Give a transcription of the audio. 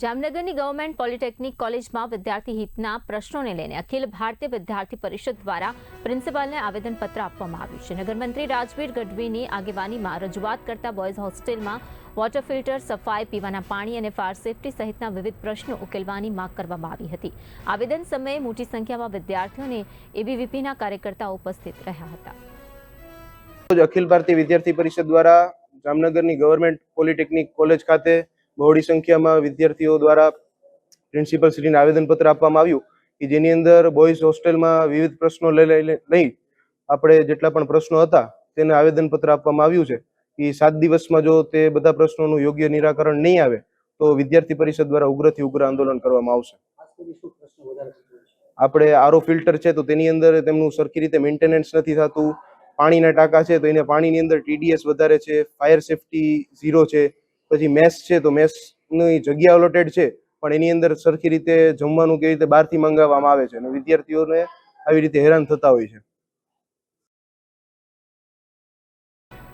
જામનગરની government polytechnic કોલેજમાં વિદ્યાર્થી હિતના પ્રશ્નોને લઈને અખિલ ભારતીય વિદ્યાર્થી પરિષદ દ્વારા પ્રિન્સિપાલને આવેદનપત્ર આપવામાં આવ્યું છે। નગરમંત્રી રાજવીર ગઢવીની આગેવાનીમાં રજૂઆત કરતા બોયઝ હોસ્ટેલમાં વોટર ફિલ્ટર, સફાઈ, પીવાના પાણી અને ફાયર સેફટી સહિતના વિવિધ પ્રશ્નો ઉકેલવાની માંગ કરવામાં આવી હતી। આવેદન સમયે મોટી સંખ્યામાં વિદ્યાર્થીઓ અને એબીવીપીના કાર્યકર્તાઓ ઉપસ્થિત રહ્યા હતા। અખિલ ભારતીય વિદ્યાર્થી પરિષદ દ્વારા જામનગરની ગવર્મેન્ટ પોલિટેકનિક કોલેજ ખાતે બહોળી સંખ્યામાં વિદ્યાર્થીઓ દ્વારા પ્રિન્સિપલ શ્રીને આવેદનપત્ર આપવામાં આવ્યું કે જેની અંદર બોયઝ હોસ્ટેલમાં વિવિધ પ્રશ્નો લઈ આપણે જેટલા પણ પ્રશ્નો હતા તેને આવેદનપત્ર આપવામાં આવ્યું છે કે 7 દિવસમાં જો તે બધા પ્રશ્નોનું યોગ્ય નિરાકરણ નહીં આવે તો વિદ્યાર્થી પરિષદ દ્વારા ઉગ્રથી ઉગ્ર આંદોલન કરવામાં આવશે। આપણે આરઓ ફિલ્ટર છે તો તેની અંદર તેમનું સરખી રીતે મેન્ટેનન્સ નથી થતું, પાણીના ટાંકા છે તો એને પાણીની અંદર ટીડીએસ વધારે છે, ફાયર સેફટી 0 છે, પછી મેસ છે તો મેસની જગ્યા અલોટેડ છે પણ એની અંદર સરખી રીતે જમવાનું કેવી રીતે બહારથી મંગાવવામાં આવે છે અને વિદ્યાર્થીઓને આવી રીતે હેરાન થતા હોય છે।